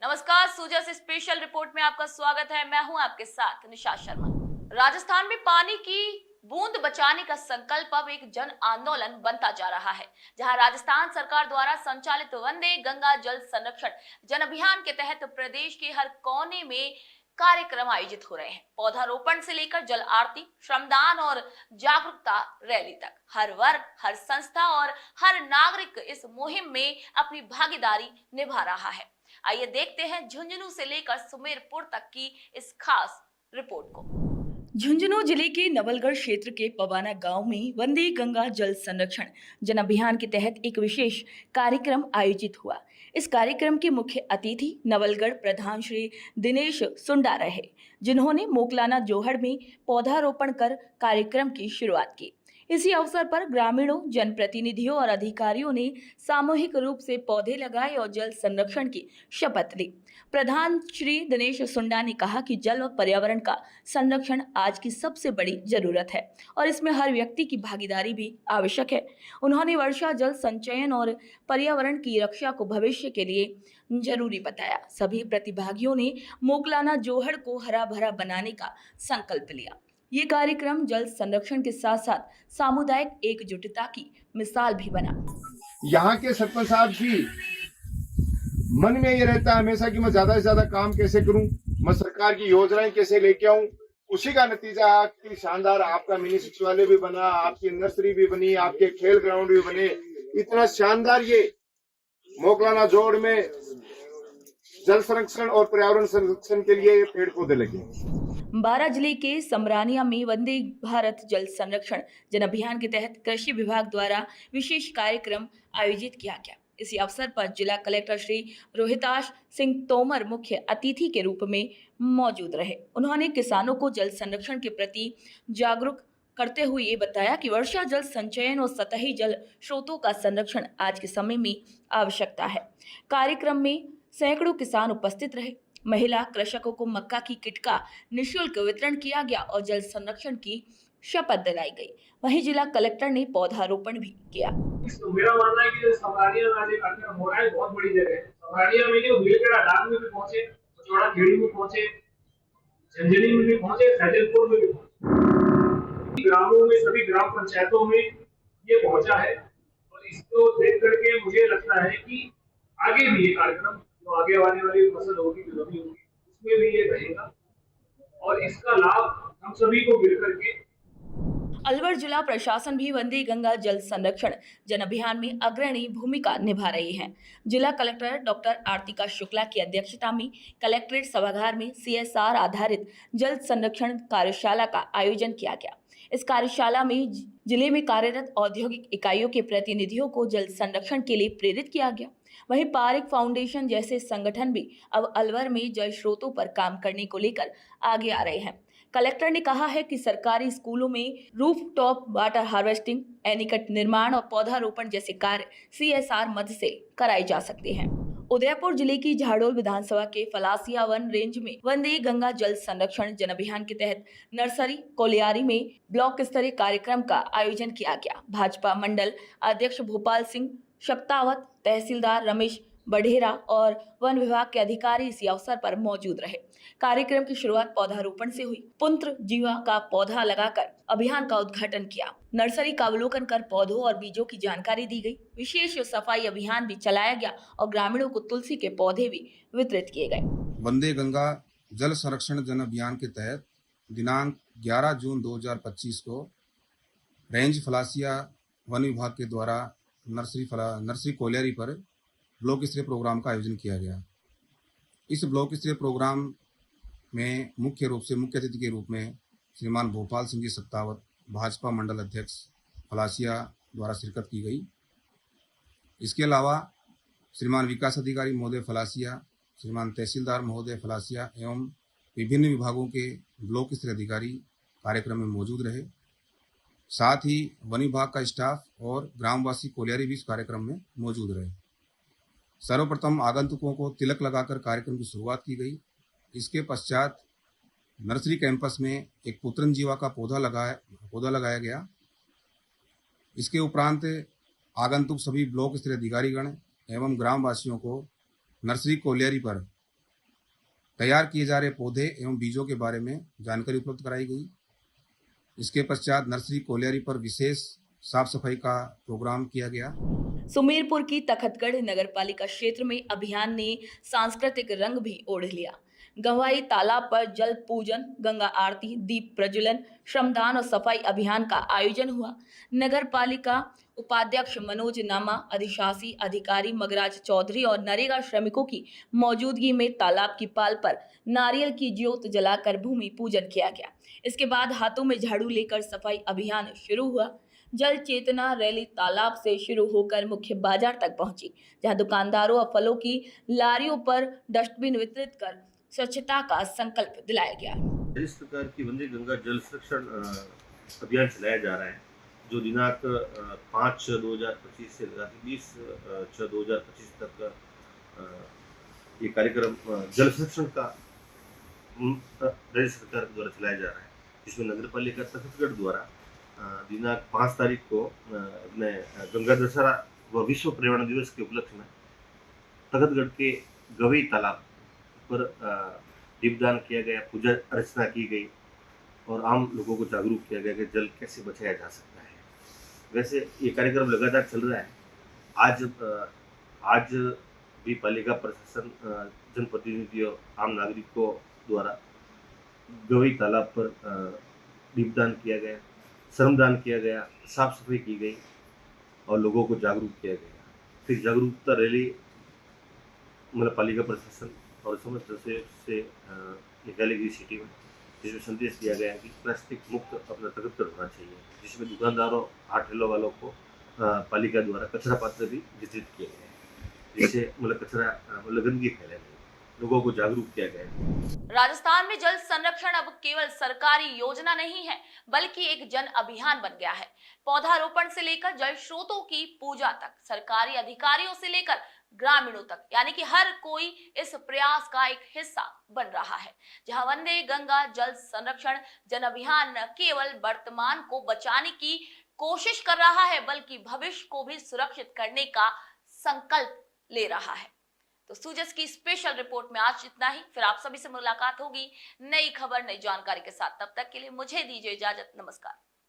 नमस्कार, सूजा से स्पेशल रिपोर्ट में आपका स्वागत है। मैं हूं आपके साथ निशा शर्मा। राजस्थान में पानी की बूंद बचाने का संकल्प अब एक जन आंदोलन बनता जा रहा है, जहां राजस्थान सरकार द्वारा संचालित वंदे गंगा जल संरक्षण जन अभियान के तहत प्रदेश के हर कोने में कार्यक्रम आयोजित हो रहे हैं। पौधारोपण से लेकर जल आरती, श्रमदान और जागरूकता रैली तक हर वर्ग, हर संस्था और हर नागरिक इस मुहिम में अपनी भागीदारी निभा रहा है। आइए देखते हैं झुंझुनू से लेकर सुमेरपुर तक की इस खास रिपोर्ट को। झुंझुनू जिले के नवलगढ़ क्षेत्र के पवाना गांव में वंदे गंगा जल संरक्षण जन अभियान के तहत एक विशेष कार्यक्रम आयोजित हुआ। इस कार्यक्रम के मुख्य अतिथि नवलगढ़ प्रधान श्री दिनेश सुंडा रहे, जिन्होंने मोकलाना जोहड़ में पौधारोपण कर कार्यक्रम की शुरुआत की। इसी अवसर पर ग्रामीणों, जनप्रतिनिधियों और अधिकारियों ने सामूहिक रूप से पौधे लगाए और जल संरक्षण की शपथ ली। प्रधान श्री दिनेश सुंडा ने कहा कि जल और पर्यावरण का संरक्षण आज की सबसे बड़ी जरूरत है और इसमें हर व्यक्ति की भागीदारी भी आवश्यक है। उन्होंने वर्षा जल संचयन और पर्यावरण की रक्षा को भविष्य के लिए जरूरी बताया। सभी प्रतिभागियों ने मोकलाना जोहड़ को हरा भरा बनाने का संकल्प लिया। ये कार्यक्रम जल संरक्षण के साथ साथ सामुदायिक एकजुटता की मिसाल भी बना। यहाँ के सरपंच साहब भी मन में ये रहता है हमेशा कि मैं ज्यादा से ज्यादा काम कैसे करूं, मैं सरकार की योजनाएं कैसे लेके आऊं। उसी का नतीजा कि शानदार आपका मिनी सचिवालय भी बना, आपकी नर्सरी भी बनी, आपके खेल ग्राउंड भी बने। इतना शानदार ये मोकलाना जोड़ में जल संरक्षण और पर्यावरण संरक्षण के लिए पेड़ पौधे लगे। बारां जिले के समरानिया में वंदे भारत जल संरक्षण जन अभियान के तहत कृषि विभाग द्वारा विशेष कार्यक्रम आयोजित किया गया। इसी अवसर पर जिला कलेक्टर श्री रोहिताश सिंह तोमर मुख्य अतिथि के रूप में मौजूद रहे। उन्होंने किसानों को जल संरक्षण के प्रति जागरूक करते हुए ये बताया कि वर्षा जल संचयन और सतही जल स्रोतों का संरक्षण आज के समय में आवश्यकता है। कार्यक्रम में सैकड़ों किसान उपस्थित रहे। महिला कृषकों को मक्का की किट का निःशुल्क वितरण किया गया और जल संरक्षण की शपथ दिलाई गई। वहीं जिला कलेक्टर ने पौधारोपण भी किया। तो मेरा मानना है कि समरानिया में आज एक कार्यक्रम हो रहा है, बहुत बड़ी जगह है। समरानिया में जो भीलखेड़ा डांग में भी पहुंचे, चौड़ा खेड़ी में पहुंचे, झंझनी में भी पहुंचे, सैजलपुर में भी पहुंचे, ग्रामों में, सभी ग्राम पंचायतों में ये पहुंचा है। और इसको देख करके मुझे लगता है कि आगे भी ये कार्यक्रम जो आगे आने वाली फसल होगी, जो रबी होगी, उसमें भी ये रहेगा और इसका लाभ हम सभी को मिलकर के। अलवर जिला प्रशासन भी वंदे गंगा जल संरक्षण जन अभियान में अग्रणी भूमिका निभा रही है। जिला कलेक्टर डॉक्टर आरतिका शुक्ला की अध्यक्षता में कलेक्ट्रेट सभागार में CSR आधारित जल संरक्षण कार्यशाला का आयोजन किया गया। इस कार्यशाला में जिले में कार्यरत औद्योगिक इकाइयों के प्रतिनिधियों को जल संरक्षण के लिए प्रेरित किया गया। वहीं पारिक फाउंडेशन जैसे संगठन भी अब अलवर में जल स्रोतों पर काम करने को लेकर आगे आ रहे हैं। कलेक्टर ने कहा है कि सरकारी स्कूलों में रूफटॉप वाटर हार्वेस्टिंग, एनीकट निर्माण और पौधारोपण जैसे कार्य CSR मद से कराए जा सकते हैं। उदयपुर जिले की झाड़ोल विधानसभा के फलासिया वन रेंज में वंदे गंगा जल संरक्षण जन अभियान के तहत नर्सरी कोलियारी में ब्लॉक स्तरीय कार्यक्रम का आयोजन किया गया। भाजपा मंडल अध्यक्ष भोपाल सिंह शक्तावत, तहसीलदार रमेश बढ़ेरा और वन विभाग के अधिकारी इसी अवसर पर मौजूद रहे। कार्यक्रम की शुरुआत पौधारोपण से हुई। पुंत्र जीवा का पौधा लगाकर अभियान का उद्घाटन किया। नर्सरी का अवलोकन कर पौधों और बीजों की जानकारी दी गई। विशेष सफाई अभियान भी चलाया गया और ग्रामीणों को तुलसी के पौधे भी वितरित किए गए। वंदे गंगा जल संरक्षण जन अभियान के तहत दिनांक 11 जून 2025 को रेंज फलासिया वन विभाग के द्वारा नर्सरी कोलियारी पर ब्लॉक स्तरीय प्रोग्राम का आयोजन किया गया। इस ब्लॉक स्तरीय प्रोग्राम में मुख्य अतिथि के रूप में श्रीमान भोपाल सिंह जी सत्तावत, भाजपा मंडल अध्यक्ष फलासिया द्वारा शिरकत की गई। इसके अलावा श्रीमान विकास अधिकारी महोदय फलासिया, श्रीमान तहसीलदार महोदय फलासिया एवं विभिन्न विभागों के ब्लॉक स्तरीय अधिकारी कार्यक्रम में मौजूद रहे। साथ ही वन विभाग का स्टाफ और ग्रामवासी कोलियारी भी इस कार्यक्रम में मौजूद रहे। सर्वप्रथम आगंतुकों को तिलक लगाकर कार्यक्रम की शुरुआत की गई। इसके पश्चात नर्सरी कैंपस में एक पुत्रन जीवा का पौधा लगाया गया। इसके उपरांत आगंतुक सभी ब्लॉक स्तरीय अधिकारीगण एवं ग्रामवासियों को नर्सरी कोलियारी पर तैयार किए जा रहे पौधे एवं बीजों के बारे में जानकारी उपलब्ध कराई गई। इसके पश्चात नर्सरी कोलियारी पर विशेष साफ सफाई का प्रोग्राम किया गया। सुमेरपुर की तखतगढ़ नगरपालिका क्षेत्र में अभियान ने सांस्कृतिक रंग भी ओढ़ लिया। गंवाई तालाब पर जल पूजन, गंगा आरती, दीप प्रज्वलन, श्रमदान और सफाई अभियान का आयोजन हुआ। नगरपालिका उपाध्यक्ष मनोज नामा, अधिशासी अधिकारी मगराज चौधरी और नरेगा श्रमिकों की मौजूदगी में तालाब की पाल पर नारियल की ज्योत जलाकर भूमि पूजन किया गया। इसके बाद हाथों में झाड़ू लेकर सफाई अभियान शुरू हुआ। जल चेतना रैली तालाब से शुरू होकर मुख्य बाजार तक पहुंची, जहां दुकानदारों और फलों की लारियों पर डस्टबिन वितरित कर स्वच्छता का संकल्प दिलाया गया। इस प्रकार की वंदे गंगा जल संरक्षण अभियान चलाया जा रहा है, जो दिनांक 5/6/2025 से लेकर 20/6/2025 तक ये कार्यक्रम जल संरक्षण का राज्य सरकार द्वारा चलाया जा रहा है, जिसमें नगर पालिका तखतगढ़ द्वारा दिनांक 5 तारीख को गंगा दशहरा व विश्व पर्यावरण दिवस के उपलक्ष्य में तखतगढ़ के गवई तालाब पर दीपदान किया गया, पूजा अर्चना की गई और आम लोगों को जागरूक किया गया कि जल कैसे बचाया जा सकता है। वैसे ये कार्यक्रम लगातार चल रहा है। आज भी पालिका प्रशासन, जनप्रतिनिधि और आम नागरिकों द्वारा गवई तालाब पर दीपदान किया गया, श्रमदान किया गया, साफ सफाई की गई और लोगों को जागरूक किया गया। फिर जागरूकता रैली मतलब पालिका प्रशासन और समस्त से निकाली गई सिटी में, जिसमें संदेश दिया गया कि प्लास्टिक मुक्त अपना तखतगढ़ होना चाहिए, जिसमें दुकानदारों, हाट ठेलों वालों को पालिका द्वारा कचरा पात्र भी वितरित किए गए हैं, जिससे मतलब कचरा मतलब गंदगी फैले नहीं, लोगों को जागरूक किया गया है। राजस्थान में जल संरक्षण अब केवल सरकारी योजना नहीं है, बल्कि एक जन अभियान बन गया है। पौधारोपण से लेकर जल स्रोतों की पूजा तक, सरकारी अधिकारियों से लेकर ग्रामीणों तक, यानी कि हर कोई इस प्रयास का एक हिस्सा बन रहा है। जहां वंदे गंगा जल संरक्षण जन अभियान न केवल वर्तमान को बचाने की कोशिश कर रहा है, बल्कि भविष्य को भी सुरक्षित करने का संकल्प ले रहा है। तो सूजस की स्पेशल रिपोर्ट में आज इतना ही। फिर आप सभी से मुलाकात होगी नई खबर, नई जानकारी के साथ। तब तक के लिए मुझे दीजिए इजाजत। नमस्कार।